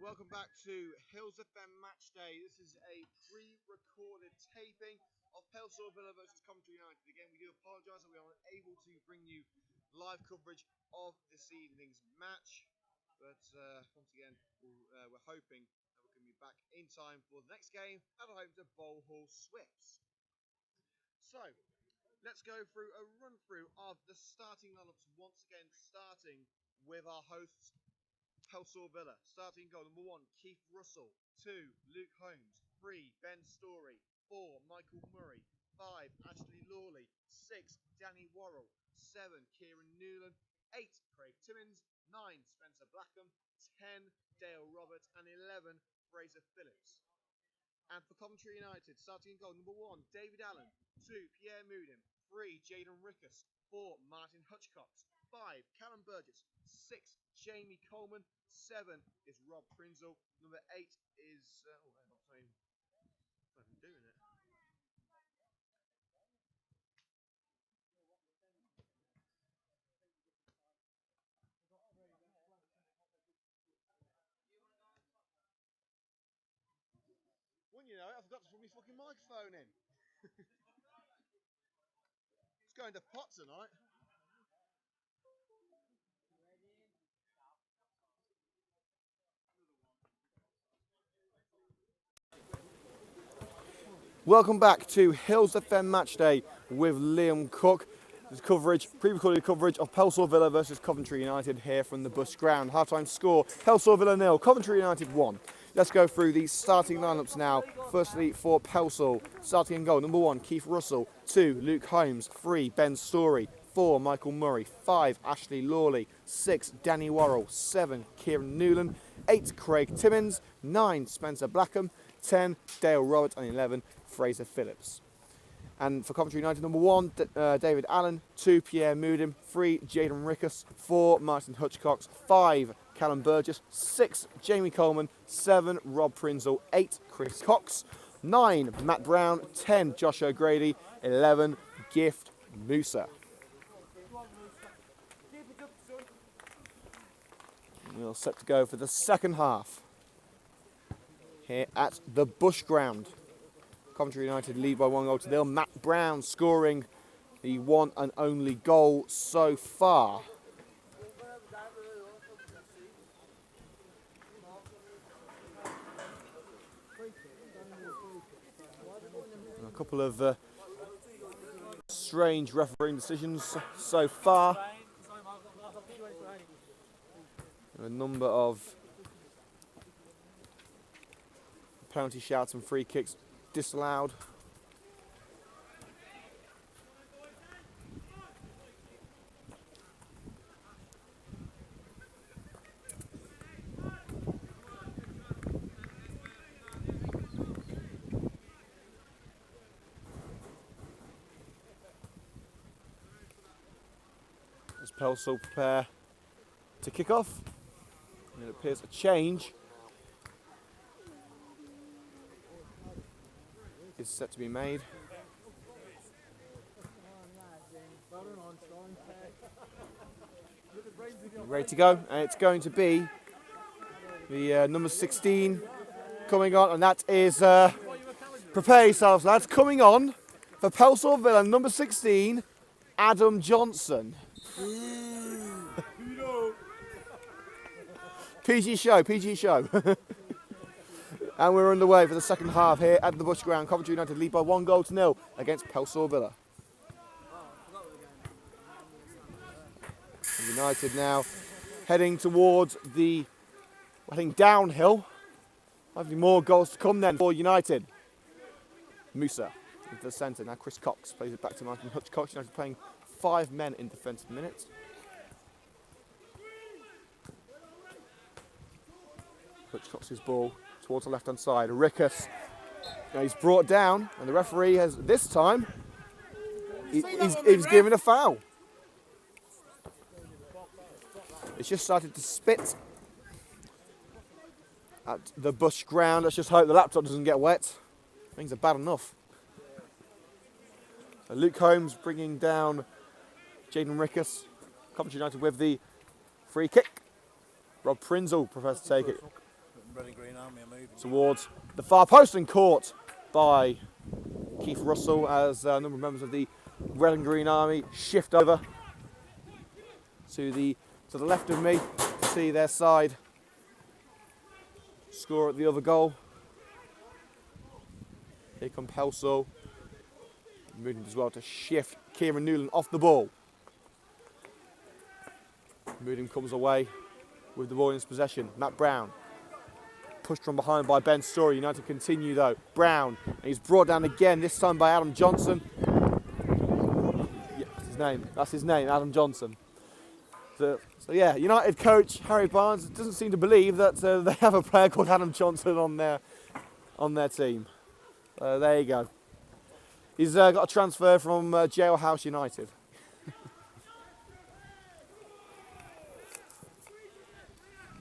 welcome back to Hills FM Match Day. This is a pre-recorded taping of Pelsall Villa versus Coventry United. Again, we do apologise that we are unable to bring you live coverage of this evening's match. But once again, we're hoping that we can be back in time for the next game at home to Bowl Hall Swifts. So, let's go through a run-through of the starting lineups once again, starting with our hosts, Pelsall Villa. Starting goal, number 1, Keith Russell. 2, Luke Holmes. 3, Ben Storey. 4, Michael Murray. 5, Ashley Lawley. 6, Danny Worrell. 7, Kieran Newland. 8, Craig Timmins. 9, Spencer Blackham. 10, Dale Roberts. And 11, Fraser Phillips. And for Coventry United, starting goal, number 1, David Allen. 2, Pierre Moodin. 3, Jaden Rickus. 4, Martin Hutchcox. 5, Callum Burgess. 6, Jamie Coleman. 7 is Rob Prinzell. Number 8 is... I'm not even doing it. Wouldn't you know it, I forgot to put my fucking microphone in. It's going to pot tonight. Welcome back to Hills FM Match Day with Liam Cook. This coverage, pre-recorded coverage of Pelsall Villa versus Coventry United here from the Bush Ground. Half-time score, Pelsall Villa 0, Coventry United 1. Let's go through the starting lineups now. Firstly for Pelsall, starting in goal, number 1, Keith Russell. 2, Luke Holmes. 3, Ben Storey. 4, Michael Murray. 5, Ashley Lawley. 6, Danny Worrell. 7, Kieran Newland. 8, Craig Timmins. 9, Spencer Blackham. 10, Dale Roberts. And 11, Fraser Phillips. And for Coventry United, number 1, David Allen. 2, Pierre Moodin. 3, Jaden Rickus. 4, Martin Hutchcox. 5, Callum Burgess. 6, Jamie Coleman. 7, Rob Prinzell. 8, Chris Cox. 9, Matt Brown. 10, Josh O'Grady. 11, Gift Musa. We're set to go for the second half here at the Bush Ground. Coventry United lead by 1-0. Matt Brown scoring the one and only goal so far. A couple of strange refereeing decisions so far. A number of penalty shouts and free kicks disallowed. As Pelsall prepare to kick off, and it appears a change is set to be made. Ready to go, and it's going to be the number 16 coming on, and that is, prepare yourselves lads, coming on for Pelsall Villa, number 16, Adam Johnson. PG show. And we're underway for the second half here at the Bush Ground. Coventry United lead by 1-0 against Pelsall Villa. United now heading towards heading downhill. Hopefully more goals to come then for United. Musa into the centre. Now Chris Cox plays it back to Martin Hutchcox. United playing 5 men in defensive minutes. Hutchcox's ball towards the left-hand side. Rickus. Now he's brought down, and the referee has this time. He's given a foul. It's just started to spit at the Bush Ground. Let's just hope the laptop doesn't get wet. Things are bad enough. So Luke Holmes bringing down Jaden Rickus. Coventry United with the free kick. Rob Prinzell prefers to take it. towards the far post and caught by Keith Russell as a number of members of the Red and Green Army shift over to the left of me to see their side score at the other goal. Here come Pelsall, moving as well to shift Kieran Newland off the ball. Moodham comes away with the ball in his possession. Matt Brown, pushed from behind by Ben Story. United continue though. Brown, and he's brought down again, this time by Adam Johnson. Yeah, that's his name, Adam Johnson. So yeah, United coach Harry Barnes doesn't seem to believe that they have a player called Adam Johnson on their team. There you go. He's got a transfer from Jailhouse United.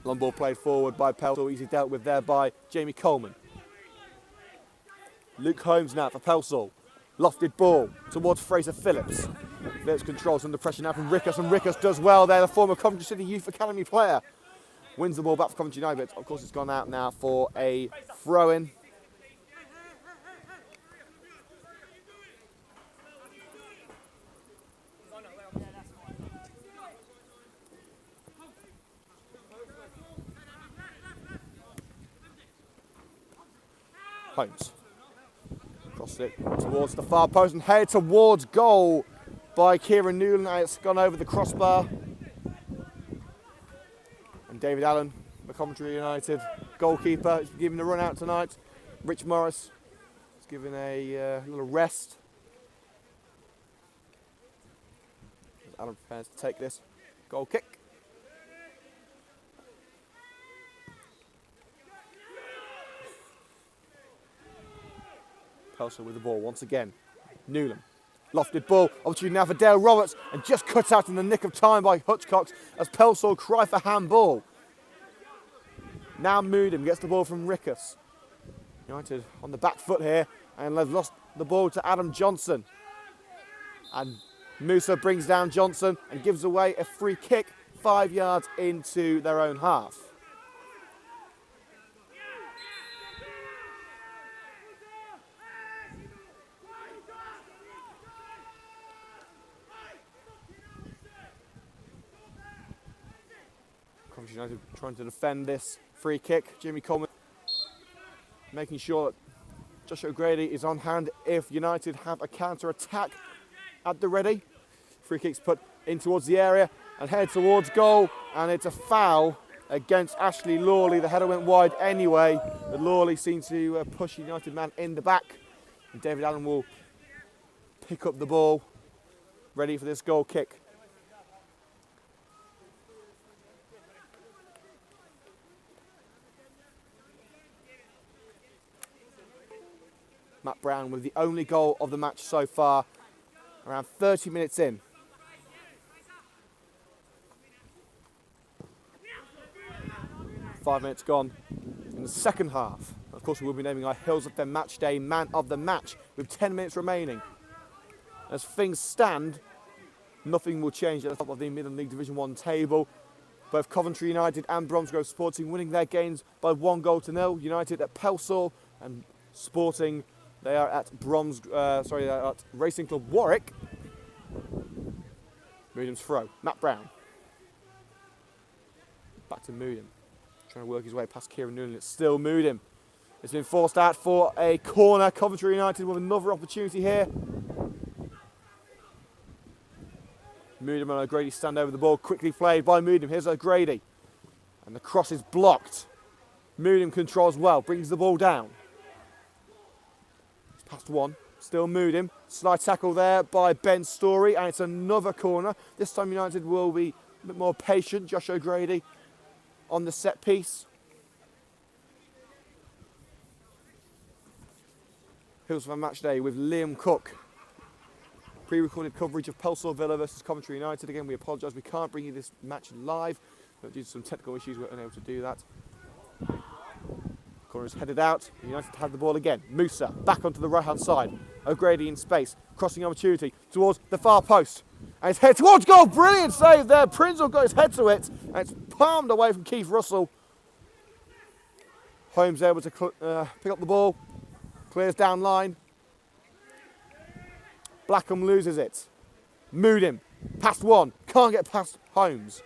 Long ball played forward by Pelsall, easily dealt with there by Jamie Coleman. Luke Holmes now for Pelsall. Lofted ball towards Fraser Phillips. Phillips controls under pressure now from Rickus, and Rickus does well there, the former Coventry City Youth Academy player. Wins the ball back for Coventry United, but of course it's gone out now for a throw-in. Holmes. Crossed it towards the far post and headed towards goal by Kieran Newland. It's gone over the crossbar. And David Allen, the Coventry United goalkeeper, is giving the run out tonight. Rich Morris is giving a little rest. Allen prepares to take this goal kick. Pelsall with the ball once again. Newland. Lofted ball. Opportunity now for Dale Roberts, and just cut out in the nick of time by Hutchcox as Pelsall cry for handball. Now Moodham gets the ball from Rickus. United on the back foot here, and they've lost the ball to Adam Johnson. And Musa brings down Johnson and gives away a free kick 5 yards into their own half. United trying to defend this free kick. Jimmy Coleman making sure that Josh O'Grady is on hand if United have a counter-attack at the ready. Free kick's put in towards the area and headed towards goal, and it's a foul against Ashley Lawley. The header went wide anyway, but Lawley seemed to push a United man in the back. And David Allen will pick up the ball, ready for this goal kick. Matt Brown with the only goal of the match so far, around 30 minutes in. Five minutes gone in the second half. Of course, we will be naming our Hills of Fen Match Day Man of the Match with 10 minutes remaining. As things stand, nothing will change at the top of the Midland League Division 1 table. Both Coventry United and Bromsgrove Sporting winning their games by 1-0. United at Pelsall and Sporting, they are at at Racing Club Warwick. Moodham's throw. Matt Brown. Back to Moodham. Trying to work his way past Kieran Newland. It's still Moodham. It's been forced out for a corner. Coventry United with another opportunity here. Moodham and O'Grady stand over the ball. Quickly played by Moodham. Here's O'Grady. And the cross is blocked. Moodham controls well. Brings the ball down. Past one, still Moodham. Slide tackle there by Ben Story, and it's another corner. This time United will be a bit more patient. Josh O'Grady on the set piece. Hills of a Match Day with Liam Cook. Pre-recorded coverage of Pelsall Villa versus Coventry United. Again, we apologise, we can't bring you this match live, but due to some technical issues, we're unable to do that. Corner is headed out. United have the ball again. Musa back onto the right-hand side. O'Grady in space. Crossing opportunity towards the far post. And it's head towards goal. Brilliant save there. Prince will got his head to it. And it's palmed away from Keith Russell. Holmes able to pick up the ball, clears down line. Blackham loses it. Moodim, past one, can't get past Holmes.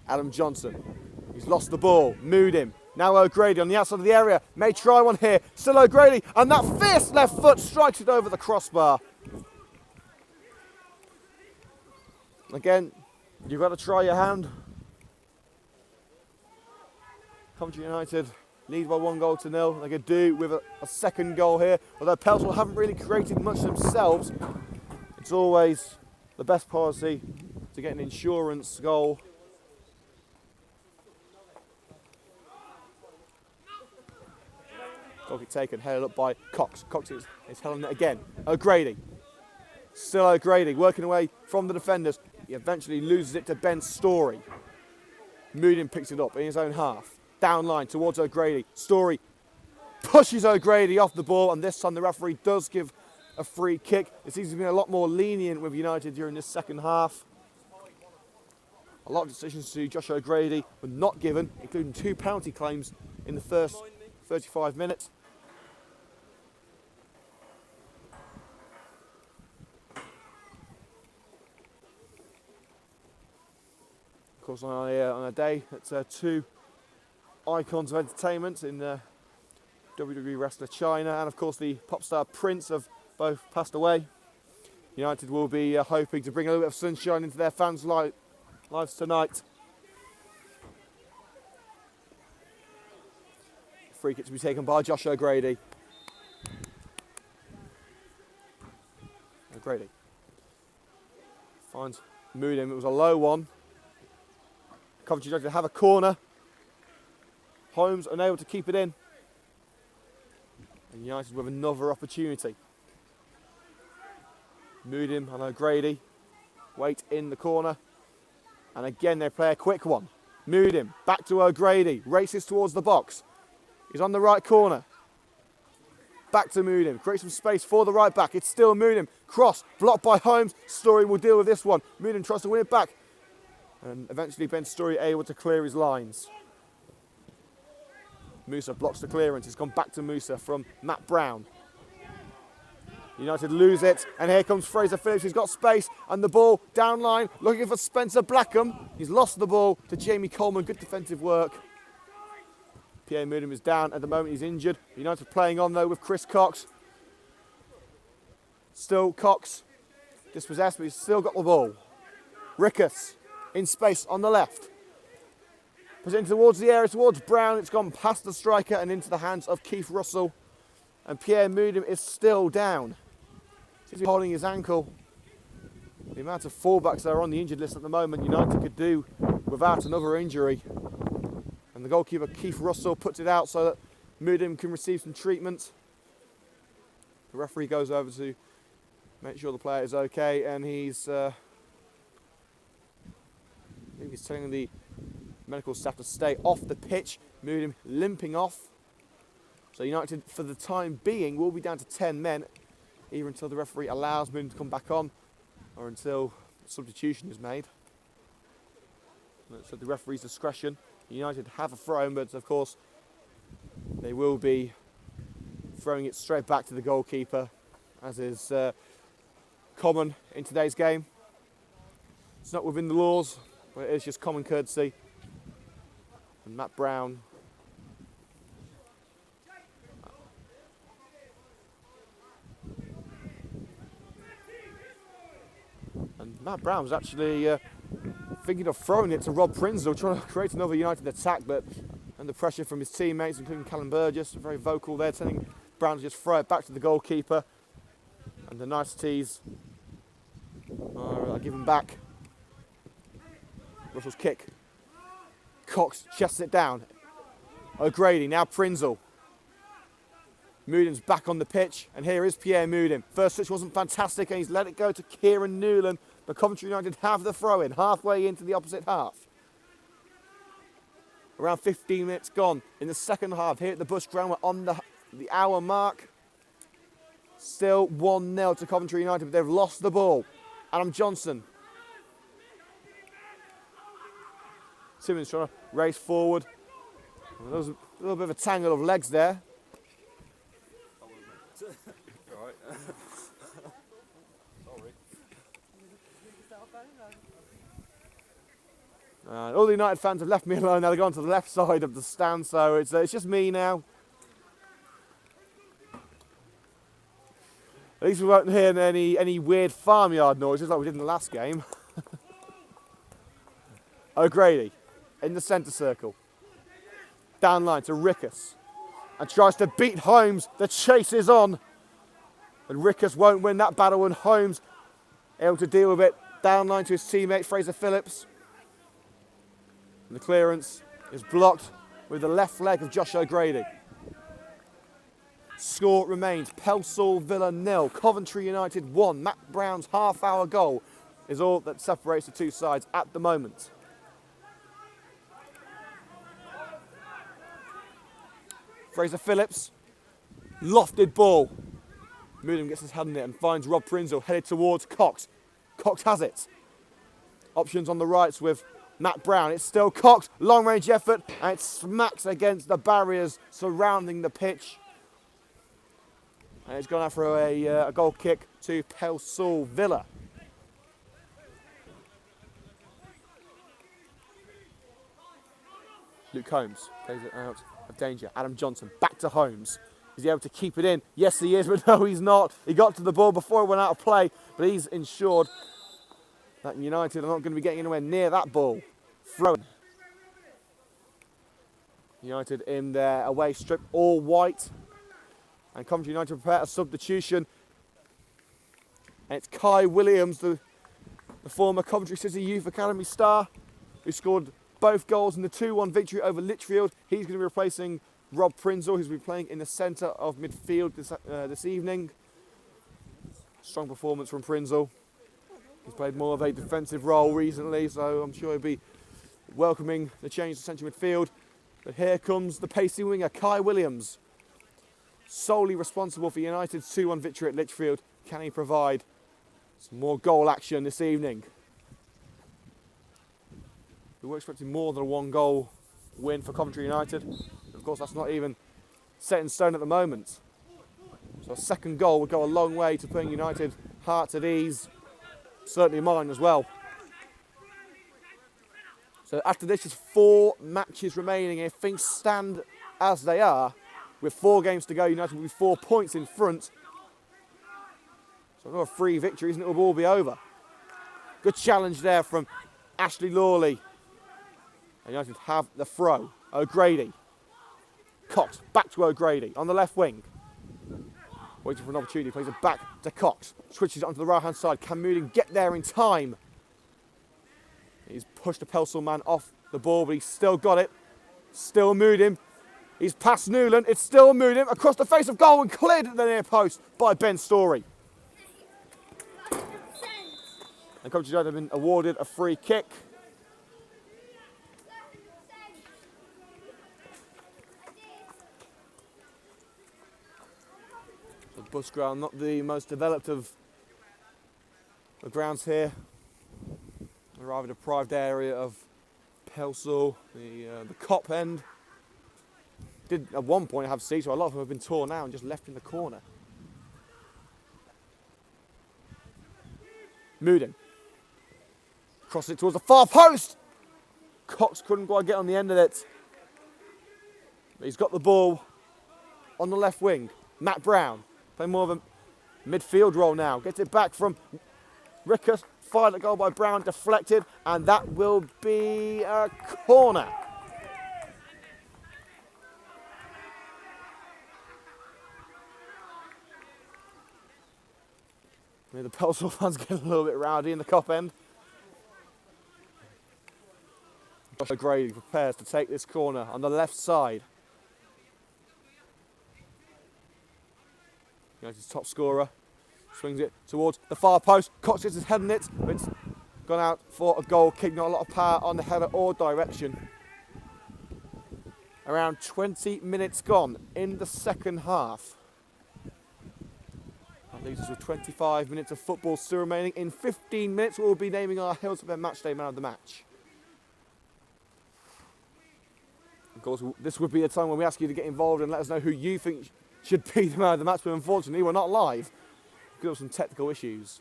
Adam Johnson, he's lost the ball. Moodim, now O'Grady on the outside of the area, may try one here. Still O'Grady, and that fierce left foot strikes it over the crossbar. Again, you've got to try your hand. Coventry United lead by 1-0. They could do with a second goal here. Although Pelsall haven't really created much themselves, it's always the best policy to get an insurance goal. Goal kick taken, headed up by Cox. Cox is held it again. O'Grady. Still O'Grady, working away from the defenders. He eventually loses it to Ben Story. Moodim picks it up in his own half. Down line towards O'Grady. Story pushes O'Grady off the ball, and this time the referee does give a free kick. It seems to be a lot more lenient with United during this second half. A lot of decisions to Josh O'Grady were not given, including 2 penalty claims in the first 35 minutes. Of course, on a day that two icons of entertainment in WWE wrestler China and, of course, the pop star Prince have both passed away. United will be hoping to bring a little bit of sunshine into their fans' lives tonight. Free kick to be taken by Josh O'Grady. O'Grady finds Moodim. It was a low one. Coventry United have a corner. Holmes unable to keep it in. And United with another opportunity. Moodim and O'Grady wait in the corner. And again they play a quick one. Moodim back to O'Grady. Races towards the box. He's on the right corner. Back to Moodim. Creates some space for the right back. It's still Moodim. Cross. Blocked by Holmes. Story will deal with this one. Moodim tries to win it back. And eventually Ben Story able to clear his lines. Musa blocks the clearance. It's gone back to Musa from Matt Brown. United lose it. And here comes Fraser Phillips. He's got space. And the ball down line. Looking for Spencer Blackham. He's lost the ball to Jamie Coleman. Good defensive work. Pierre Moodim is down at the moment. He's injured. United playing on though with Chris Cox. Still Cox. Dispossessed, but he's still got the ball. Rickus in space on the left. Presenting towards the area, towards Brown. It's gone past the striker and into the hands of Keith Russell. And Pierre Moodim is still down. Seems to be holding his ankle. The amount of fullbacks that are on the injured list at the moment, United could do without another injury. And the goalkeeper, Keith Russell, puts it out so that Moodim can receive some treatment. The referee goes over to make sure the player is okay, and he's telling the medical staff to stay off the pitch. Moodim limping off. So United, for the time being, will be down to 10 men, either until the referee allows Moodim to come back on, or until substitution is made. So the referee's discretion. United have a throw, but of course they will be throwing it straight back to the goalkeeper, as is common in today's game. It's not within the laws, but it is just common courtesy. And Matt Brown was actually thinking of throwing it to Rob Prinsloo, trying to create another United attack, but under pressure from his teammates, including Callum Burgess, very vocal there, telling Brown to just throw it back to the goalkeeper. And the niceties are given back. Russell's kick. Cox chests it down. O'Grady, now Prinsloo. Moodim's back on the pitch, and here is Pierre Moodim. First switch wasn't fantastic, and he's let it go to Kieran Newland. But Coventry United have the throw-in, halfway into the opposite half. Around 15 minutes gone in the second half. Here at the Bush Ground, we're on the hour mark. Still 1-0 to Coventry United, but they've lost the ball. Adam Johnson. Simmons trying to race forward. There was a little bit of a tangle of legs there. Alright. Sorry. All the United fans have left me alone now. They've gone to the left side of the stand, so it's just me now. At least we won't hear any weird farmyard noises like we did in the last game. O'Grady in the centre circle. Down line to Rickus. And tries to beat Holmes. The chase is on. And Rickus won't win that battle, and Holmes able to deal with it. Down line to his teammate Fraser Phillips. And the clearance is blocked with the left leg of Josh O'Grady. Score remains Pelsall Villa 0, Coventry United 1. Matt Brown's half-hour goal is all that separates the two sides at the moment. Fraser Phillips, lofted ball. Moodham gets his hand in it and finds Rob Prinzel headed towards Cox. Cox has it. Options on the rights with Matt Brown. It's still Cox, long range effort, and it smacks against the barriers surrounding the pitch. And it's gone out for a goal kick to Pelsall Villa. Luke Holmes plays it out of danger. Adam Johnson back to Holmes. Is he able to keep it in? Yes, he is, but no, he's not. He got to the ball before it went out of play, but he's ensured that United are not going to be getting anywhere near that ball. Thrown. United in their away strip, all white. And Coventry United prepare a substitution. And it's Kai Williams, the former Coventry City Youth Academy star, who scored both goals in the 2-1 victory over Lichfield. He's going to be replacing Rob Prinzel, who's been playing in the centre of midfield this evening. Strong performance from Prinzel. He's played more of a defensive role recently, so I'm sure he'll be welcoming the change to central midfield. But here comes the pacey winger, Kai Williams. Solely responsible for United's 2-1 victory at Lichfield. Can he provide some more goal action this evening? We were expecting more than a 1-goal win for Coventry United. Of course, that's not even set in stone at the moment. So a second goal would go a long way to putting United hearts at ease. Certainly mine as well. So after this, just 4 matches remaining. If things stand as they are, with 4 games to go, United will be 4 points in front. So another 3 victories and it will all be over. Good challenge there from Ashley Lawley. And United have the throw. O'Grady. Cox, back to O'Grady on the left wing. Waiting for an opportunity, plays it back to Cox. Switches it onto the right-hand side. Can Moodham get there in time? He's pushed the Pelsall man off the ball, but he's still got it. Still Moodham. He's past Newland. It's still Moodham across the face of goal and cleared at the near post by Ben Story. And Coventry United have been awarded a free kick. The bus ground, not the most developed of the grounds here. A rather deprived area of Pelsall, the Cop end. Did at one point have seats, so a lot of them have been torn out and just left in the corner. Moodham. Cross it towards the far post. Cox couldn't quite get on the end of it. But he's got the ball on the left wing. Matt Brown, playing more of a midfield role now. Gets it back from Rickus. Fired at goal by Brown, deflected, and that will be a corner. The Pelsall fans get a little bit rowdy in the Cop end. Josh O'Grady prepares to take this corner on the left side. United's top scorer swings it towards the far post. Cox gets his head in it, but it's gone out for a goal kick. Not a lot of power on the header or direction. Around 20 minutes gone in the second half. That leaves us with 25 minutes of football still remaining. In 15 minutes, we'll be naming our Hills of their Matchday Man of the Match. Of course, this would be the time when we ask you to get involved and let us know who you think should be the man of the match, but unfortunately we're not live because of some technical issues.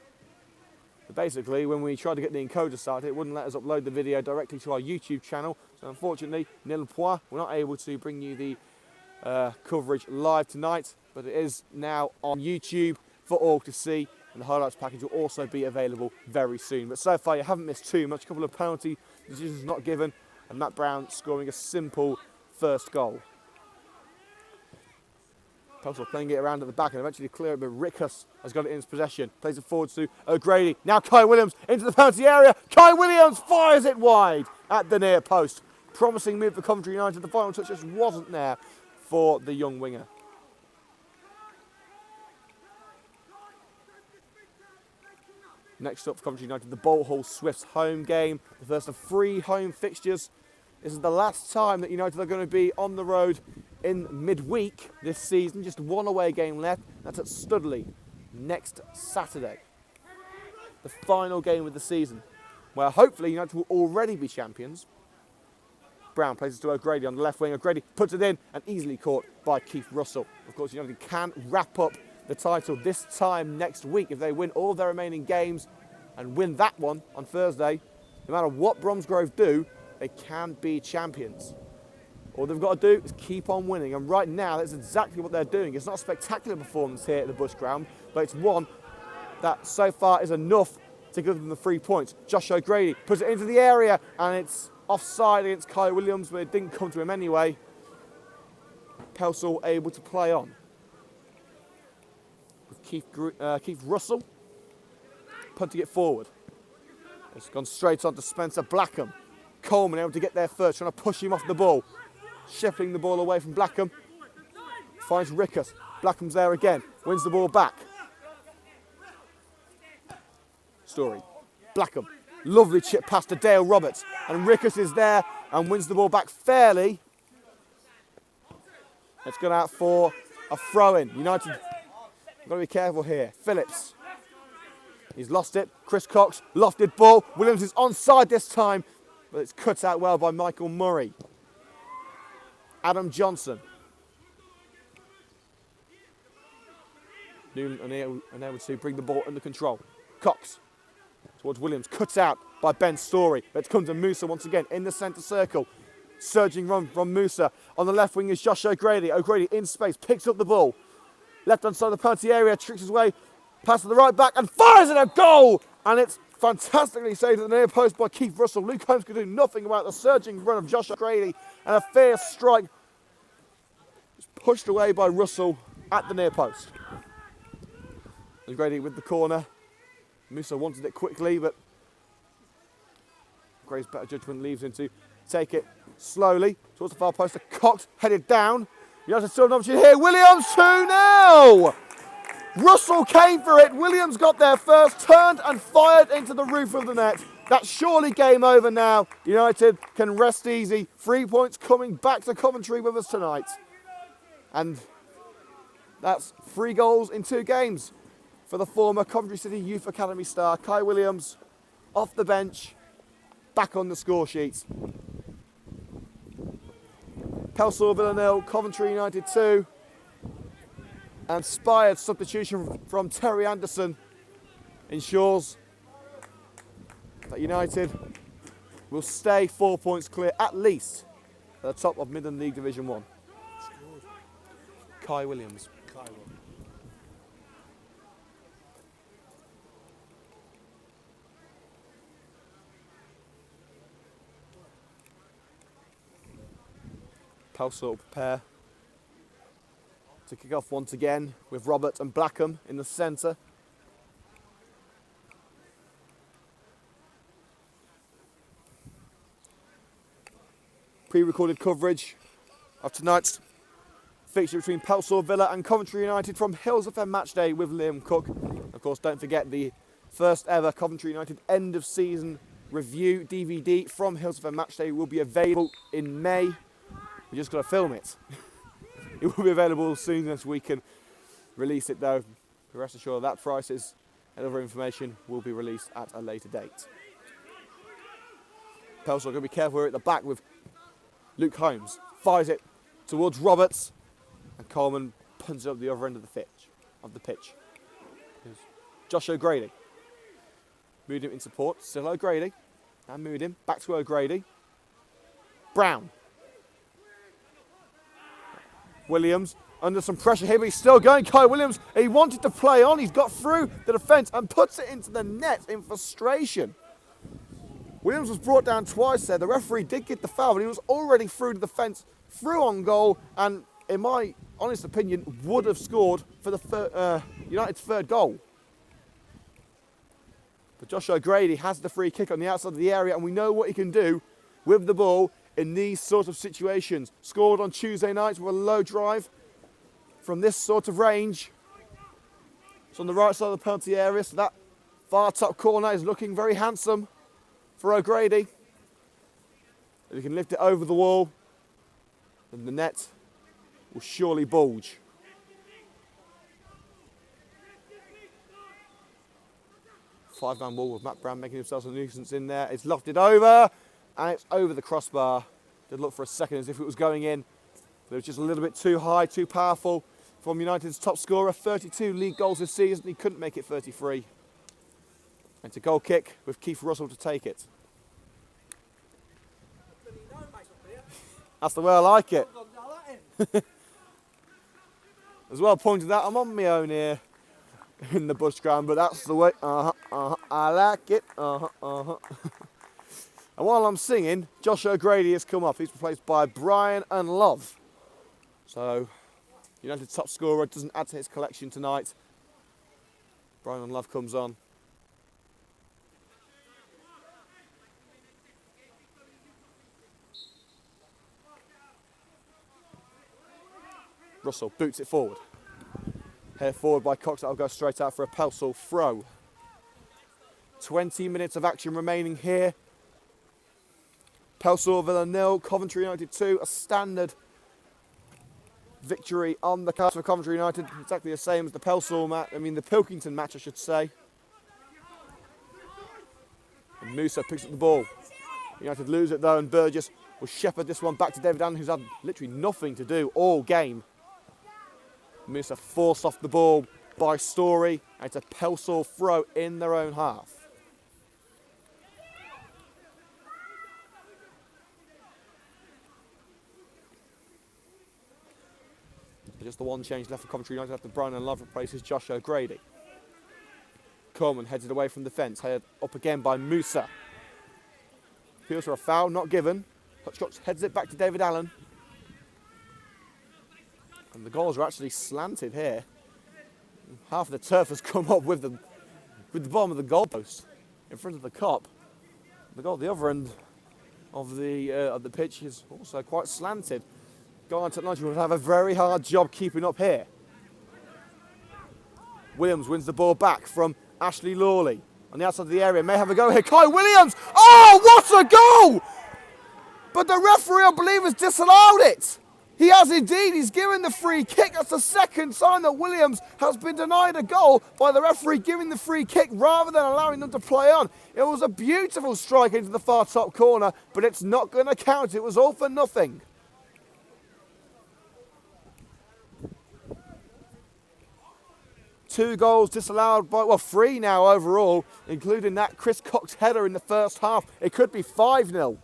But basically, when we tried to get the encoder started, it wouldn't let us upload the video directly to our YouTube channel. So unfortunately, nil point, we're not able to bring you the coverage live tonight, but it is now on YouTube for all to see, and the highlights package will also be available very soon. But so far you haven't missed too much. A couple of penalty decisions not given, and Matt Brown scoring a simple first goal. Pelsall playing it around at the back and eventually clear it, but Rickus has got it in his possession. Plays it forward to O'Grady. Now Kai Williams into the penalty area. Kai Williams fires it wide at the near post. Promising move for Coventry United. The final touch just wasn't there for the young winger. Next up for Coventry United, the Pelsall Swifts home game. The first of 3 home fixtures. This is the last time that United are going to be on the road in midweek this season. Just one away game left. That's at Studley next Saturday. The final game of the season, where hopefully United will already be champions. Brown plays it to O'Grady on the left wing. O'Grady puts it in and easily caught by Keith Russell. Of course, United can wrap up the title this time next week if they win all their remaining games and win that one on Thursday. No matter what Bromsgrove do, they can be champions. All they've got to do is keep on winning, and right now that's exactly what they're doing. It's not a spectacular performance here at the Bush Ground, but it's one that so far is enough to give them the 3 points. Josh O'Grady puts it into the area, and it's offside against Kai Williams, but it didn't come to him anyway. Pelsall able to play on. With Keith Russell punting it forward. It's gone straight on to Spencer Blackham. Coleman able to get there first, trying to push him off the ball. Shuffling the ball away from Blackham. Finds Rickus. Blackham's there again. Wins the ball back. Story. Blackham. Lovely chip pass to Dale Roberts. And Rickus is there and wins the ball back fairly. It's gone out for a throw-in. United, got to be careful here. Phillips. He's lost it. Chris Cox, lofted ball. Williams is onside this time, but it's cut out well by Michael Murray. Adam Johnson. Newman unable to bring the ball under control. Cox towards Williams, cut out by Ben Story. Let's come to Musa once again in the centre circle. Surging run from Musa. On the left wing is Josh O'Grady. O'Grady in space, picks up the ball. Left hand side of the penalty area, tricks his way past to the right back and fires it a goal! And it's fantastically saved at the near post by Keith Russell. Luke Holmes could do nothing about the surging run of Josh O'Grady, and a fierce strike is pushed away by Russell at the near post. O'Grady with the corner. Musa wanted it quickly, but Gray's better judgment leaves him to take it slowly towards the far post. Cox headed down. United still an opportunity here. Williams 2-0! Russell came for it. Williams got there first, turned and fired into the roof of the net. That's surely game over now. United can rest easy. 3 points coming back to Coventry with us tonight. And that's 3 goals in 2 games for the former Coventry City Youth Academy star, Kai Williams, off the bench, back on the score sheets. Pelsall Villa 0, Coventry United 2. Inspired substitution from Terry Anderson ensures that United will stay 4 points clear, at least, at the top of Midland League Division 1. Kai Williams. Pelsall prepare to kick off once again with Robert and Blackham in the centre. Pre-recorded coverage of tonight's fixture between Pelsall Villa and Coventry United from Hills FM Matchday with Liam Cook. Of course, don't forget the first ever Coventry United end of season review DVD from Hills FM Matchday will be available in May. We just got to film it. It will be available soon as we can release it though. Rest assured that prices and other information will be released at a later date. Pelsall going to be careful here at the back with Luke Holmes. fires it towards Roberts, and Coleman punts it up the other end of the pitch. Here's Josh O'Grady. Moved him in support. Still O'Grady. And moved him back to O'Grady. Brown. Williams under some pressure here, but he's still going. Kai Williams, he wanted to play on. He's got through the defence and puts it into the net in frustration. Williams was brought down twice there. The referee did get the foul, but he was already through to the fence, through on goal, and in my honest opinion, would have scored for the United's third goal. But Josh O'Grady has the free kick on the outside of the area, and we know what he can do with the ball in these sort of situations. Scored on Tuesday night with a low drive from this sort of range. It's on the right side of the penalty area, so that far top corner is looking very handsome for O'Grady. If he can lift it over the wall, then the net will surely bulge. Five-man wall with Matt Brown making himself a nuisance in there. It's lofted over, and it's over the crossbar. Did look for a second as if it was going in, but it was just a little bit too high, too powerful from United's top scorer. 32 league goals this season. He couldn't make it 33. And it's a goal kick with Keith Russell to take it. That's the way I like it. As well pointed out, I'm on my own here in the bush ground, but that's the way. I like it. And while I'm singing, Josh O'Grady has come off. He's replaced by Brian and Love. So, United's top scorer doesn't add to his collection tonight. Brian and Love comes on. Russell boots it forward. Headed forward by Cox. That'll go straight out for a Pelsall throw. 20 minutes of action remaining here. Pelsall Villa 0, Coventry United 2. A standard victory on the card for Coventry United. Exactly the same as the Pelsall match. The Pilkington match, I should say. And Musa picks up the ball. United lose it though, and Burgess will shepherd this one back to David Allen, who's had literally nothing to do all game. Musa forced off the ball by Story, and it's a Pelsall throw in their own half. Just the one change left for Coventry United after Brian and Love replaces Josh O'Grady. Coleman heads it away from the fence, headed up again by Musa. Appeals for a foul, not given. Hutchcox heads it back to David Allen. And the goals are actually slanted here. Half of the turf has come up with the bottom of the goalpost in front of the cop. The goal at the other end of the pitch is also quite slanted. Garland Technology will have a very hard job keeping up here. Williams wins the ball back from Ashley Lawley on the outside of the area. May have a go here. Kai Williams! Oh, what a goal! But the referee, I believe, has disallowed it. He has indeed. He's given the free kick. That's the second time that Williams has been denied a goal by the referee giving the free kick rather than allowing them to play on. It was a beautiful strike into the far top corner, but it's not going to count. It was all for nothing. Two goals disallowed by, well, three now overall, including that Chris Cox header in the first half. It could be 5-0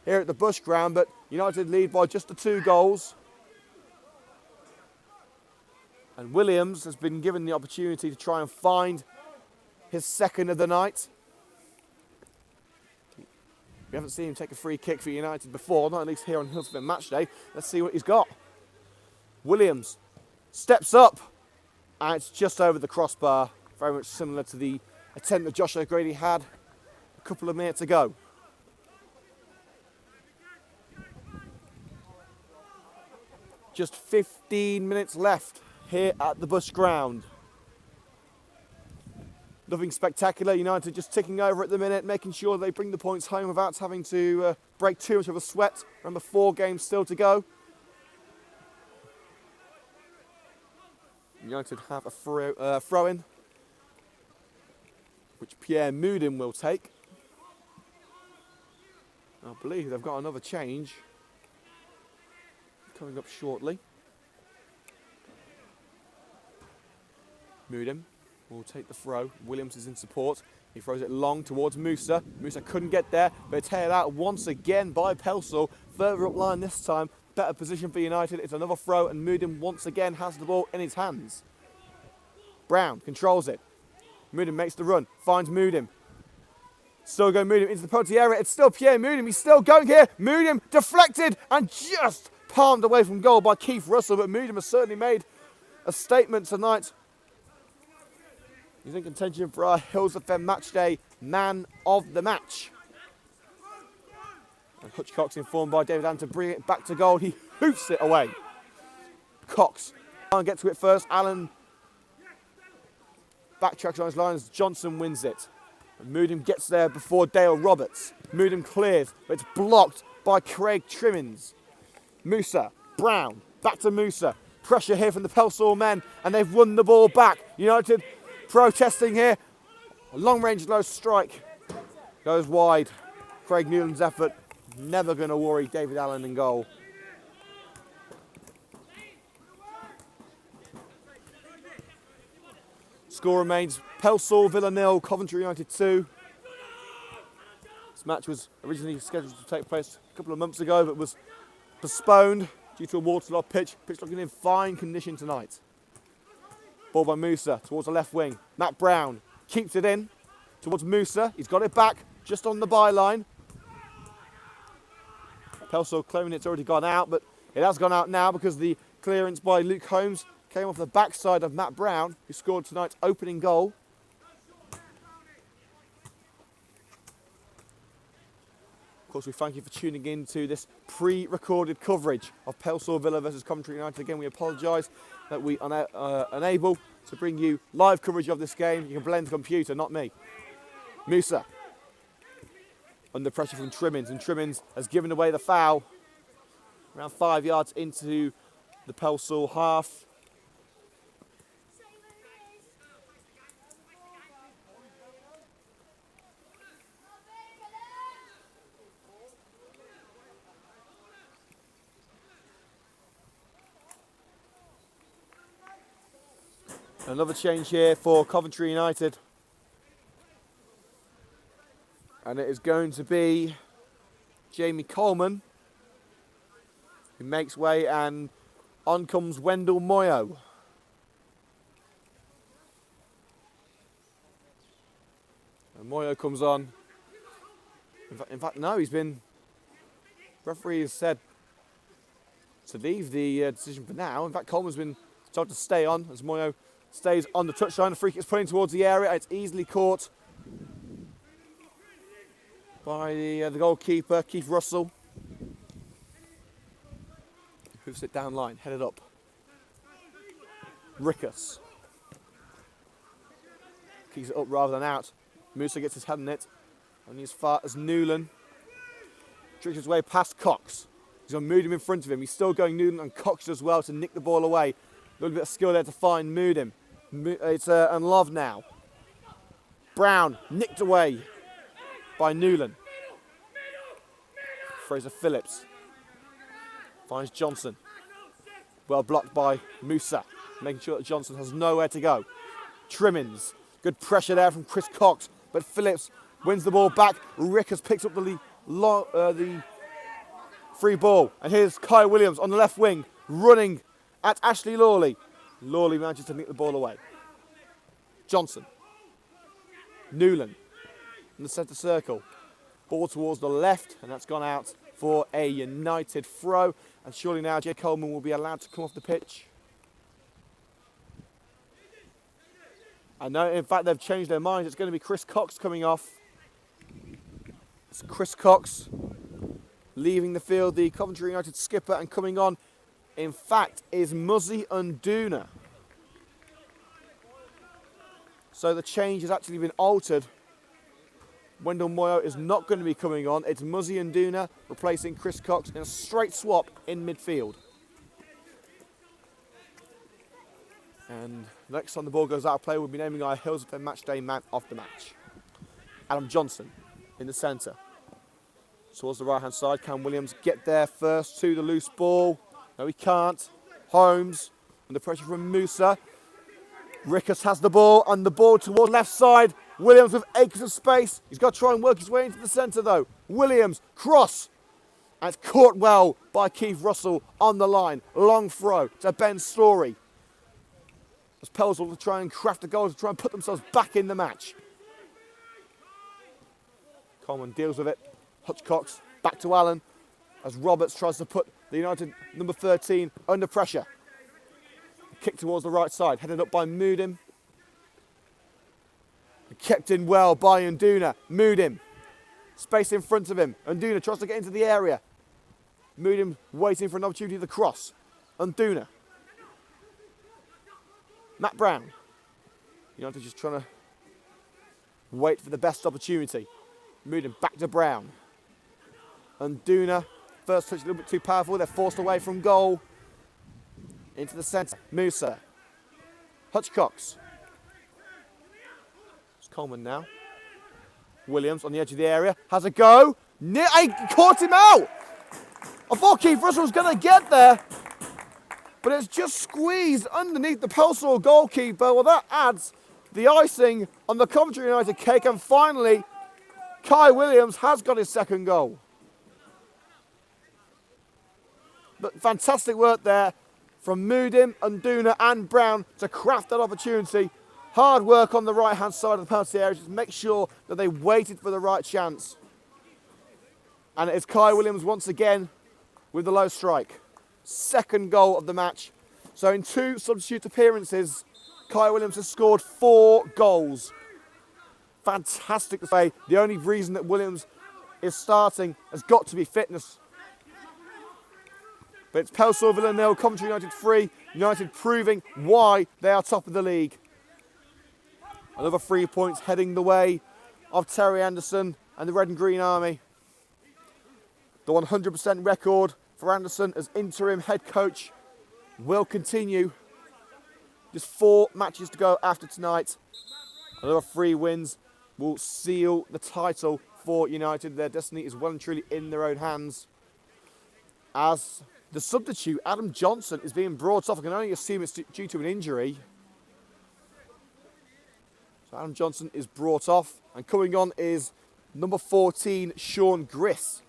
here at the Bush Ground, but United lead by just the 2 goals. And Williams has been given the opportunity to try and find his second of the night. We haven't seen him take a free kick for United before, not at least here on Hillsborough match day. Let's see what he's got. Williams steps up, and it's just over the crossbar, very much similar to the attempt that Josh O'Grady had a couple of minutes ago. Just 15 minutes left here at the Bush Ground. Nothing spectacular. United just ticking over at the minute, making sure they bring the points home without having to break too much of a sweat. Remember, 4 games still to go. United have a throw-in, which Pierre Moudin will take. I believe they've got another change. coming up shortly. Moodham will take the throw. Williams is in support. He throws it long towards Musa. Musa couldn't get there, but it's tailed out once again by Pelsall. Further up line this time. Better position for United. It's another throw, and Moodham once again has the ball in his hands. Brown controls it. Moodham makes the run, finds Moodham. Still going Moodham into the penalty area. It's still Pierre Moodham. He's still going here. Moodham deflected and just palmed away from goal by Keith Russell, but Moodham has certainly made a statement tonight. He's in contention for our Hills FM Matchday Man of the Match. And Hutch Cox, informed by David Allen to bring it back to goal. He hoops it away. Cox can't get to it first. Allen backtracks on his line as Johnson wins it. And Moodham gets there before Dale Roberts. Moodham clears, but it's blocked by Craig Trimmins. Musa, Brown, back to Musa. Pressure here from the Pelsall men, and they've won the ball back. United protesting here. A long-range low strike goes wide. Craig Newland's effort never going to worry David Allen in goal. Score remains Pelsall, Villa 0, Coventry United 2. This match was originally scheduled to take place a couple of months ago, but was postponed due to a waterlogged pitch. Pitch looking in fine condition tonight. Ball by Musa towards the left wing. Matt Brown keeps it in towards Musa. He's got it back just on the byline. Pelsall claiming it's already gone out, but it has gone out now because the clearance by Luke Holmes came off the backside of Matt Brown, who scored tonight's opening goal. Of course, we thank you for tuning in to this pre-recorded coverage of Pelsall Villa versus Coventry United. Again, we apologise that we are unable to bring you live coverage of this game. You can blame the computer, not me. Musa under pressure from Trimmins, and Trimmins has given away the foul around 5 yards into the Pelsall half. Another change here for Coventry United. And it is going to be Jamie Coleman who makes way, and on comes Wendell Moyo. And Moyo comes on. In fact, no, he's been... Referee has said to leave the decision for now. In fact, Coleman's been told to stay on as Moyo stays on the touchline. The free kick is putting towards the area. It's easily caught by the goalkeeper, Keith Russell. Hoofs it down line, headed up. Rickus keeps it up rather than out. Musa gets his head in it, only as far as Newland. Tricks his way past Cox. He's going to move him in front of him. He's still going Newland and Cox as well to nick the ball away. A little bit of skill there to find Moodham. It's and Love now. Brown nicked away by Newland. Fraser Phillips finds Johnson. Well blocked by Musa, making sure that Johnson has nowhere to go. Trimmins, good pressure there from Chris Cox, but Phillips wins the ball back. Rickers picks up the free ball, and here's Kai Williams on the left wing, running at Ashley Lawley. Lawley manages to nick the ball away. Johnson. Newland in the centre circle. Ball towards the left, and that's gone out for a United throw. And surely now Jay Coleman will be allowed to come off the pitch. I know, in fact, they've changed their minds. It's going to be Chris Cox coming off. It's Chris Cox leaving the field, the Coventry United skipper, and coming on, in fact, is Muzzy Unduna. So the change has actually been altered. Wendell Moyo is not going to be coming on. It's Muzzy Unduna replacing Chris Cox in a straight swap in midfield. And next time the ball goes out of play, we'll be naming our Hills FM Matchday Man of the Match. Adam Johnson in the centre. Towards the right-hand side, can Williams get there first to the loose ball? No, he can't. Holmes, under pressure from Musa. Rickus has the ball, and the ball towards left side. Williams with acres of space. He's got to try and work his way into the centre, though. Williams, cross. And it's caught well by Keith Russell on the line. Long throw to Ben Story. As Pelsall will try and craft a goal to try and put themselves back in the match. Coleman deals with it. Hutchcox back to Allen as Roberts tries to put the United number 13 under pressure. Kick towards the right side, headed up by Moodim. Kept in well by Nduna. Moodim, space in front of him. Nduna tries to get into the area. Moodim waiting for an opportunity to cross. Nduna. Matt Brown. United just trying to wait for the best opportunity. Moodim back to Brown. Nduna, first touch a little bit too powerful. They're forced away from goal. Into the centre. Musa. Hutchcox. It's Coleman now. Williams on the edge of the area. Has a go. He caught him out. I thought Keith Russell was going to get there. But it's just squeezed underneath the Pelsall goalkeeper. Well, that adds the icing on the Coventry United cake. And finally, Kai Williams has got his second goal. But fantastic work there from Moodim, Nduna and Brown to craft that opportunity. Hard work on the right-hand side of the penalty area to make sure that they waited for the right chance. And it is Kai Williams once again with the low strike. Second goal of the match. So in 2 substitute appearances, Kai Williams has scored 4 goals. Fantastic to say. The only reason that Williams is starting has got to be fitness. But it's Pelsall Villa 0, Coventry United 3. United proving why they are top of the league. Another 3 points heading the way of Terry Anderson and the Red and Green Army. The 100% record for Anderson as interim head coach will continue. Just 4 matches to go after tonight. Another 3 wins will seal the title for United. Their destiny is well and truly in their own hands. As the substitute, Adam Johnson, is being brought off. I can only assume it's due to an injury. So Adam Johnson is brought off. And coming on is number 14, Sean Griss.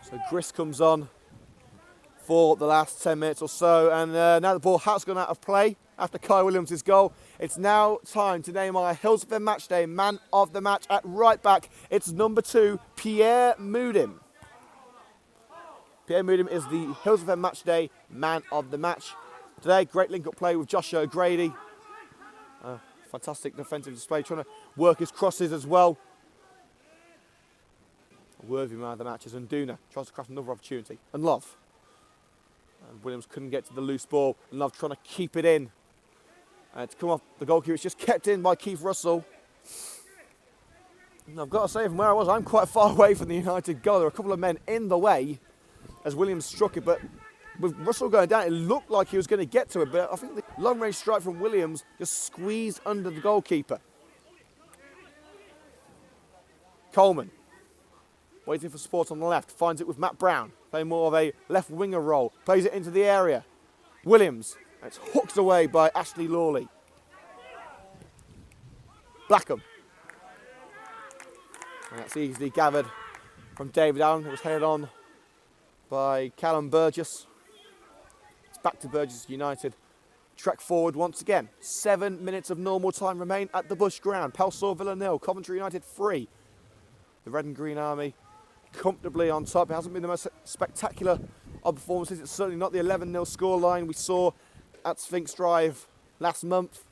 So Griss comes on for the last 10 minutes or so. And now the ball has gone out of play after Kai Williams' goal. It's now time to name our Hills of the Matchday man of the match. At right back, it's number 2, Pierre Moodim. Pierre Moodim is the Hills of the Matchday man of the match. Today, great link-up play with Joshua O'Grady. Fantastic defensive display, trying to work his crosses as well. A worthy man of the match is Nduna. Tries to craft another opportunity. And Love. And Williams couldn't get to the loose ball. And Love trying to keep it in. To come off the goalkeeper, it's just kept in by Keith Russell. And I've got to say, from where I was, I'm quite far away from the United goal. There were a couple of men in the way as Williams struck it, but with Russell going down, it looked like he was going to get to it, but I think the long-range strike from Williams just squeezed under the goalkeeper. Coleman, waiting for support on the left, finds it with Matt Brown, playing more of a left winger role, plays it into the area. Williams. It's hooked away by Ashley Lawley. Blackham. And that's easily gathered from David Allen. It was headed on by Callum Burgess. It's back to Burgess United. Trek forward once again. 7 minutes of normal time remain at the Bush Ground. Pelsall Villa 0, Coventry United 3. The Red and Green Army comfortably on top. It hasn't been the most spectacular of performances. It's certainly not the 11-0 scoreline we saw at Sphinx Drive last month.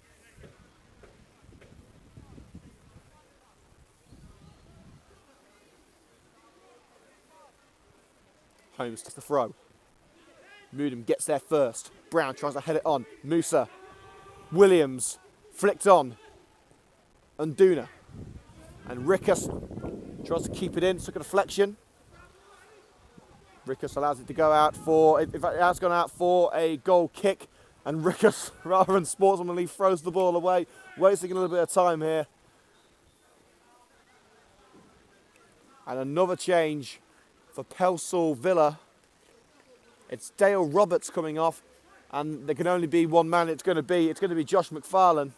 Holmes to the throw. Moodim gets there first. Brown tries to head it on. Musa. Williams flicked on. Nduna. And Rickus tries to keep it in. Took a deflection. Rickus allows it to go out for, in fact, it has gone out for a goal kick. And Rickus, rather than sportsmanly, throws the ball away, wasting a little bit of time here. And another change for Pelsall Villa. It's Dale Roberts coming off, and there can only be one man it's going to be Josh McFarlane.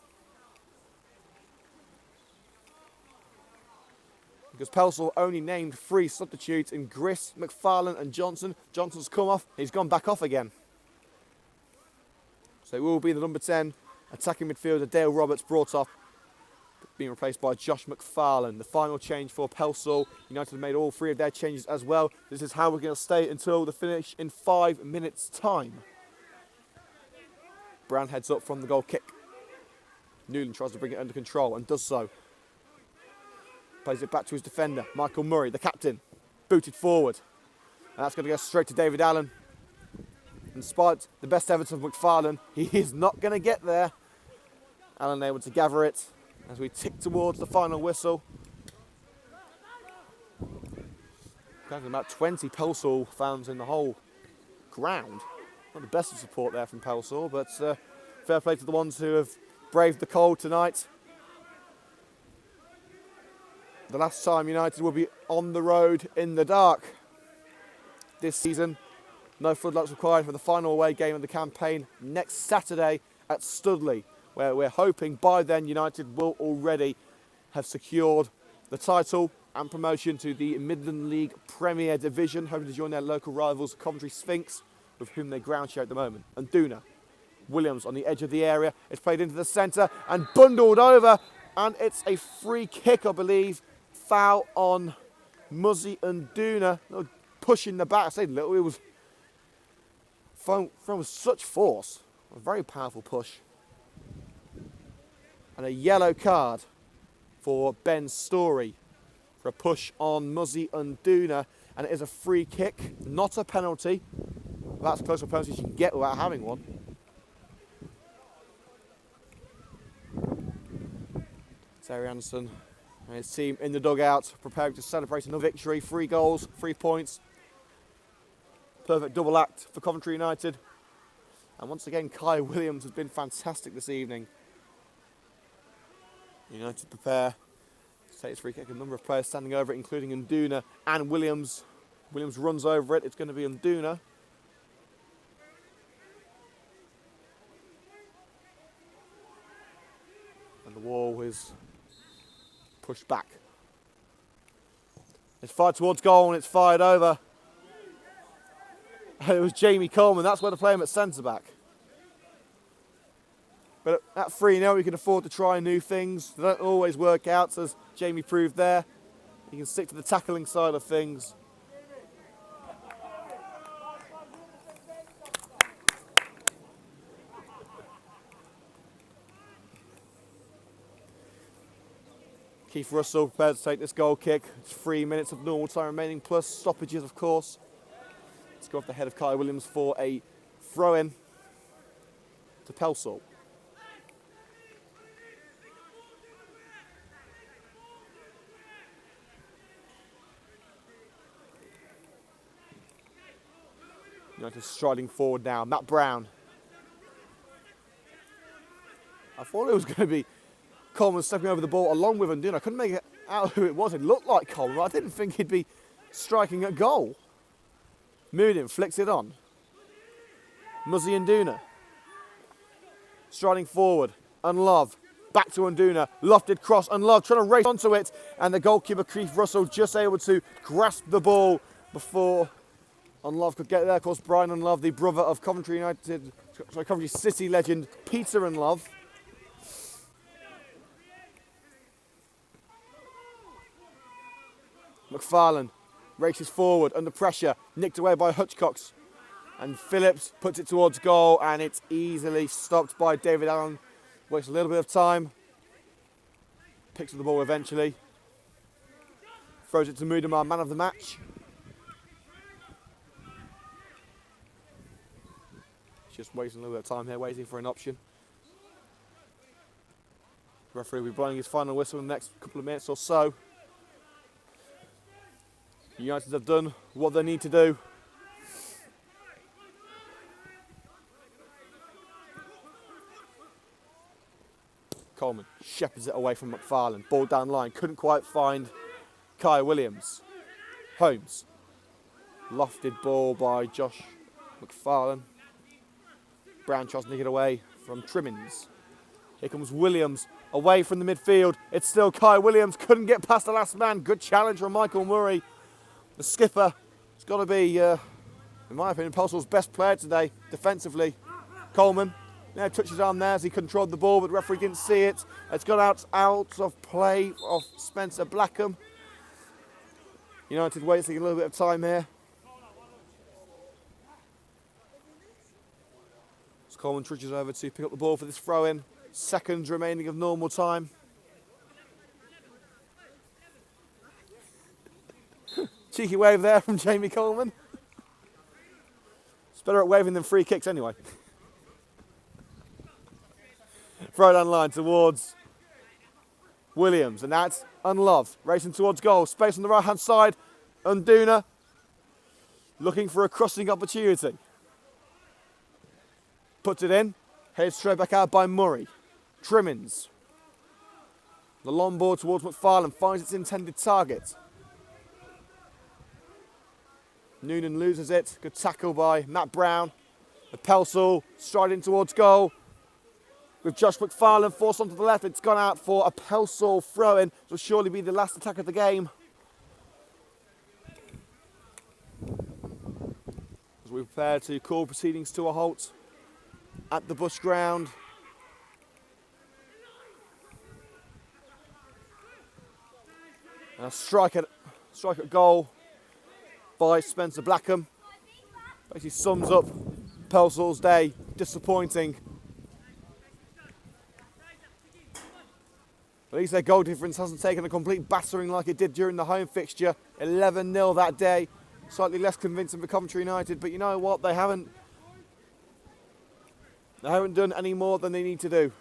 Because Pelsall only named 3 substitutes in Griss, McFarlane and Johnson. Johnson's come off, he's gone back off again. So it will be the number 10 attacking midfielder Dale Roberts brought off, being replaced by Josh McFarlane. The final change for Pelsall. United have made all 3 of their changes as well. This is how we're going to stay until the finish in 5 minutes' time. Brown heads up from the goal kick. Newland tries to bring it under control and does so. Plays it back to his defender, Michael Murray, the captain. Booted forward. And that's going to go straight to David Allen. In spite the best evidence of McFarlane, he is not going to get there. Allen able to gather it as we tick towards the final whistle. There's about 20 Pelsall fans in the whole ground. Not the best of support there from Pelsall, but fair play to the ones who have braved the cold tonight. The last time United will be on the road in the dark this season. No floodlights required for the final away game of the campaign next Saturday at Studley, where we're hoping by then United will already have secured the title and promotion to the Midland League Premier Division, hoping to join their local rivals Coventry Sphinx, with whom they ground share at the moment. And Duna, Williams on the edge of the area, it's played into the centre and bundled over, and it's a free kick, I believe. Foul on Muzzy and Duna, pushing the back. I say little, it was thrown with such force, a very powerful push. And a yellow card for Ben Story for a push on Muzzy and Duna, and it is a free kick, not a penalty. That's close to a penalty you can get without having one. Terry Anderson and his team in the dugout, preparing to celebrate another victory. 3 goals, 3 points. Perfect double act for Coventry United. And once again, Kai Williams has been fantastic this evening. United prepare to take his free kick. A number of players standing over it, including Nduna and Williams. Williams runs over it. It's going to be Nduna. And the wall is pushed back. It's fired towards goal and it's fired over. It was Jamie Coleman. That's where to play him at centre-back. But at 3-0, we can afford to try new things. They don't always work out, as Jamie proved there. He can stick to the tackling side of things. Keith Russell prepared to take this goal kick. It's 3 minutes of normal time remaining, plus stoppages, of course. Let's go off the head of Kai Williams for a throw-in to Pelsall. United striding forward now. Matt Brown. I thought it was going to be Coleman stepping over the ball along with Nduna. I couldn't make it out who it was. It looked like Coleman, but I didn't think he'd be striking at goal. Moodin flicks it on. Muzzy and Nduna. Striding forward. Unlove. Back to Nduna. Lofted cross. Unlove trying to race onto it. And the goalkeeper, Keith Russell, just able to grasp the ball before Unlove could get there. Of course, Brian Unlove, the brother of Coventry City legend Peter Unlove. McFarlane races forward under pressure, nicked away by Hutchcox. And Phillips puts it towards goal, and it's easily stopped by David Allen. Wastes a little bit of time. Picks up the ball eventually. Throws it to Mudamar, man of the match. Just wasting a little bit of time here, waiting for an option. The referee will be blowing his final whistle in the next couple of minutes or so. United have done what they need to do. Coleman shepherds it away from McFarlane. Ball down line, couldn't quite find Kai Williams. Holmes. Lofted ball by Josh McFarlane. Brown tries to nick it away from Trimmins. Here comes Williams away from the midfield. It's still Kai Williams. Couldn't get past the last man. Good challenge from Michael Murray. The skipper has got to be, in my opinion, Pelsall's best player today defensively. Coleman. Yeah, touched his arm there as he controlled the ball, but the referee didn't see it. It's gone out of play of Spencer Blackham. United wasting a little bit of time here. As Coleman trudges over to pick up the ball for this throw-in. Seconds remaining of normal time. Cheeky wave there from Jamie Coleman. It's better at waving than free kicks anyway. Throw down line towards Williams, and that's Unloved. Racing towards goal. Space on the right-hand side. Unduna looking for a crossing opportunity. Puts it in. Headed straight back out by Murray. Trimmins. The long ball towards McFarlane finds its intended target. Noonan loses it. Good tackle by Matt Brown. The Pelsall striding towards goal. With Josh McFarlane forced onto the left, it's gone out for a Pelsall throw-in. It will surely be the last attack of the game. As we prepare to call proceedings to a halt at the Bush ground. And a strike at goal by Spencer Blackham. Basically sums up Pelsall's day. Disappointing. At least their goal difference hasn't taken a complete battering like it did during the home fixture. 11-0 that day. Slightly less convincing for Coventry United, but you know what? They haven't done any more than they need to do.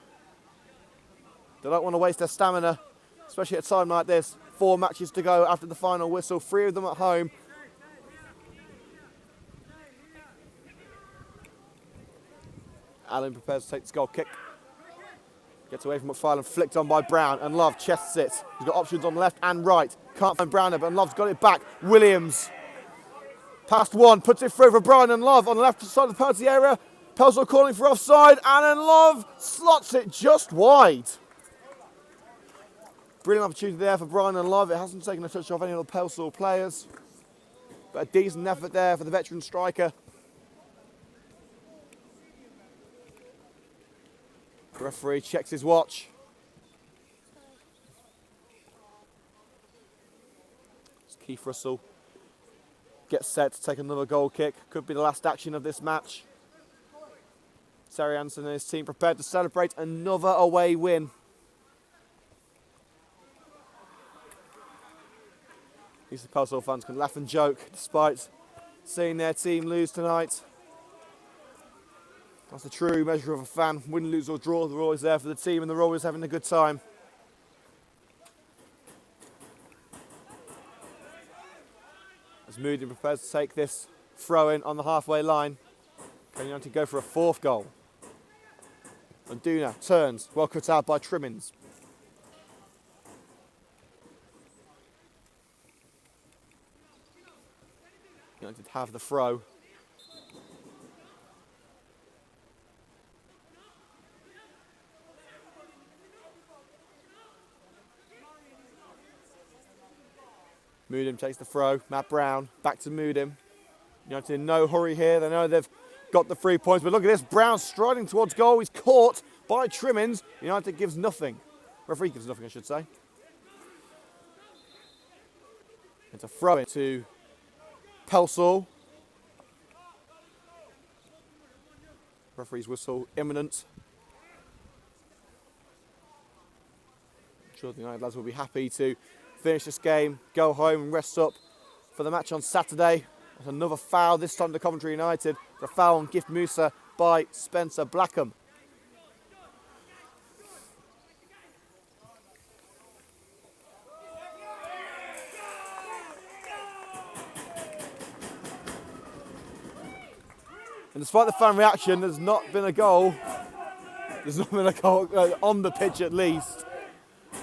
They don't want to waste their stamina, especially at a time like this. 4 matches to go after the final whistle, 3 of them at home. Allen prepares to take this goal kick. Gets away from McFarlane, flicked on by Brown, and Love chests it. He's got options on left and right. Can't find Brown there, but Love's got it back. Williams, past one, puts it through for Brian and Love on the left side of the penalty area. Pelsall calling for offside, and Love slots it just wide. Brilliant opportunity there for Brian and Love. It hasn't taken a touch off any of the Pelsall players, but a decent effort there for the veteran striker. The referee checks his watch. Keith Russell gets set to take another goal kick. Could be the last action of this match. Terry Anderson and his team prepared to celebrate another away win. These Pelsall fans can laugh and joke despite seeing their team lose tonight. That's the true measure of a fan. Win, lose or draw, they're always there for the team and they're always having a good time. As Moody prepares to take this throw in on the halfway line. Can United go for a 4th goal? And Duna turns, well cut out by Trimmins. United have the throw. Moodim takes the throw. Matt Brown back to Moodim. United in no hurry here. They know they've got the 3 points, but look at this. Brown striding towards goal. He's caught by Trimmins. United gives nothing. Referee gives nothing, I should say. It's a throw in to Pelsall. Referee's whistle imminent. I'm sure the United lads will be happy to finish this game, go home and rest up for the match on Saturday. There's another foul, this time to Coventry United. For a foul on Gift Musa by Spencer Blackham. And despite the fan reaction, there's not been a goal. There's not been a goal on the pitch at least.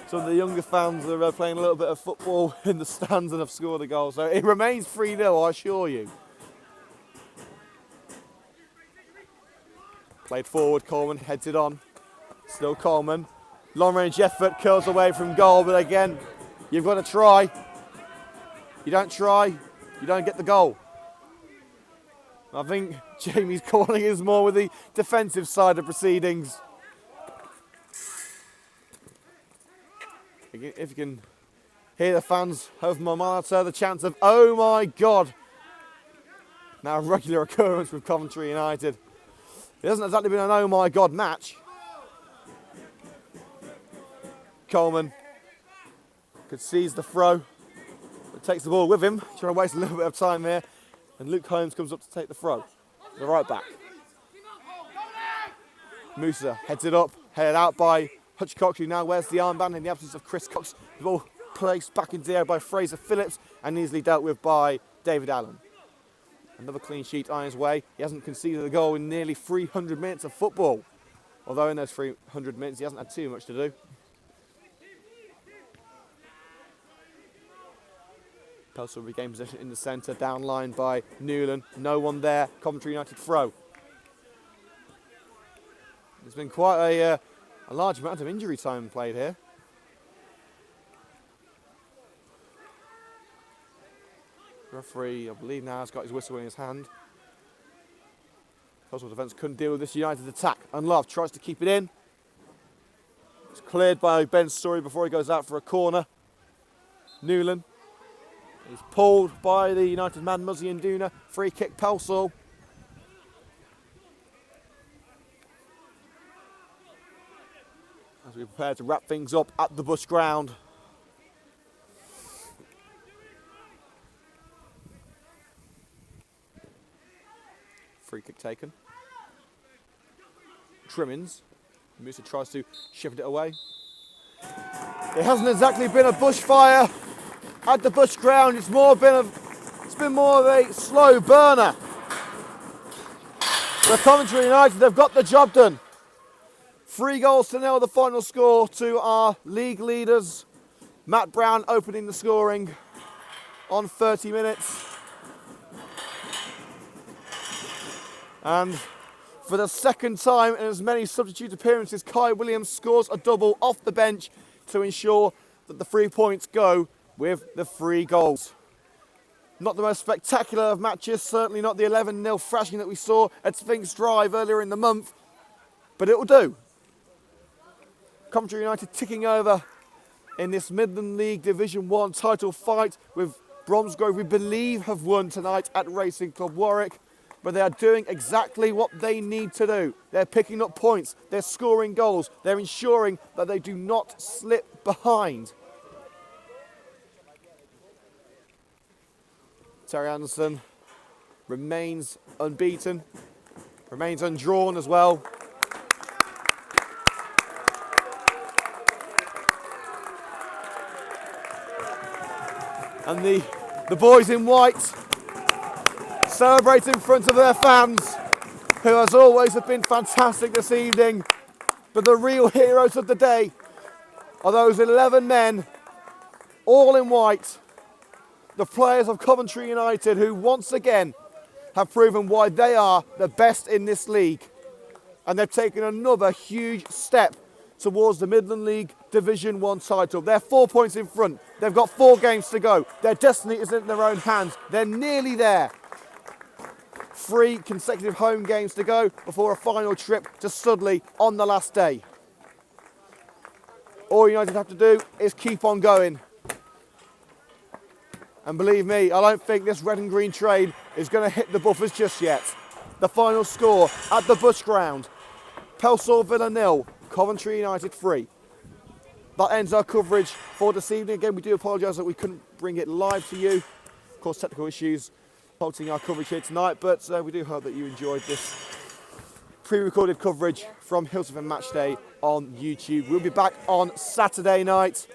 some of the younger fans are playing a little bit of football in the stands and have scored a goal. So it remains 3-0, I assure you. Played forward, Coleman heads it on. Still Coleman. Long range effort, curls away from goal, but again, you've got to try. You don't try, you don't get the goal. I think Jamie's calling is more with the defensive side of proceedings. If you can hear the fans over my monitor, the chants of, oh my God. Now a regular occurrence with Coventry United. It hasn't exactly been an oh my God match. Coleman could seize the throw, but takes the ball with him, trying to waste a little bit of time here. And Luke Holmes comes up to take the throw. The right back. Musa heads it up, headed out by Hutchcock, who now wears the armband in the absence of Chris Cox. The ball placed back into the air by Fraser Phillips and easily dealt with by David Allen. Another clean sheet on his way. He hasn't conceded a goal in nearly 300 minutes of football. Although in those 300 minutes he hasn't had too much to do. Pelsall regain possession in the centre, down line by Newland. No one there. Coventry United throw. There's been quite a large amount of injury time played here. Referee, I believe now, has got his whistle in his hand. Pelsall defence couldn't deal with this United attack. Unloved tries to keep it in. It's cleared by Ben Story before he goes out for a corner. Newland. He's pulled by the United man, Muzzy and Duna. Free kick, Pelsall. As we prepare to wrap things up at the Bush ground. Free kick taken. Trimmins. Musa tries to shift it away. It hasn't exactly been a bushfire at the Bush ground. It's been more of a slow burner. For Coventry United, they've got the job done. 3-0 the final score to our league leaders. Matt Brown opening the scoring on 30 minutes. And for the second time in as many substitute appearances, Kai Williams scores a double off the bench to ensure that the 3 points go with the 3 goals. Not the most spectacular of matches, certainly not the 11-0 thrashing that we saw at Sphinx Drive earlier in the month, but it will do. Coventry United ticking over in this Midland League Division 1 title fight with Bromsgrove, we believe, have won tonight at Racing Club Warwick. But they are doing exactly what they need to do. They're picking up points, they're scoring goals, they're ensuring that they do not slip behind. Terry Anderson remains unbeaten, remains undrawn as well. And the boys in white celebrate in front of their fans, who as always have been fantastic this evening. But the real heroes of the day are those 11 men, all in white, the players of Coventry United, who once again have proven why they are the best in this league. And they've taken another huge step towards the Midland League Division 1 title. They're 4 points in front. They've got 4 games to go. Their destiny is in their own hands. They're nearly there. 3 consecutive home games to go before a final trip to Studley on the last day. All United have to do is keep on going. And believe me, I don't think this red and green train is going to hit the buffers just yet. The final score at the Bush ground. Pelsall Villa 0, Coventry United 3. That ends our coverage for this evening. Again, we do apologise that we couldn't bring it live to you. Of course, technical issues halting our coverage here tonight, but we do hope that you enjoyed this pre-recorded coverage from Hillsborough Match Day on YouTube. We'll be back on Saturday night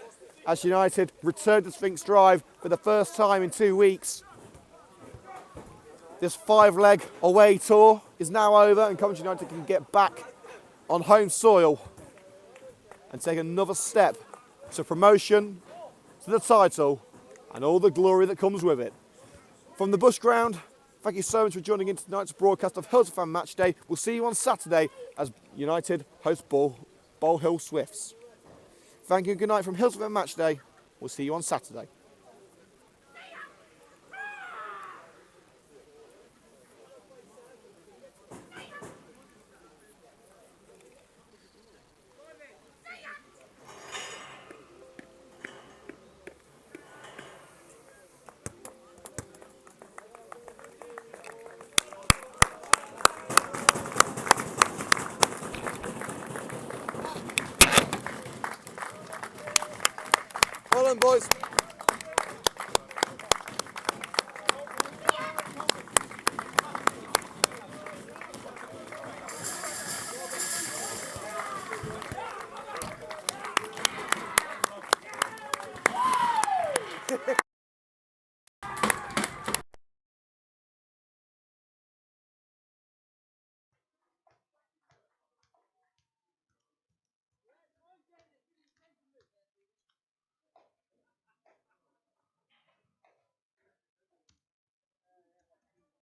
as United return to Sphinx Drive for the first time in 2 weeks. This 5-leg away tour is now over and Coventry United can get back on home soil and take another step to promotion, to the title, and all the glory that comes with it. From the Bush Ground, thank you so much for joining in tonight's broadcast of Hillsborough Fan Match Day. We'll see you on Saturday as United host Bowl Hill Swifts. Thank you and good night from Hillsborough Fan Match Day. We'll see you on Saturday. Well done, boys.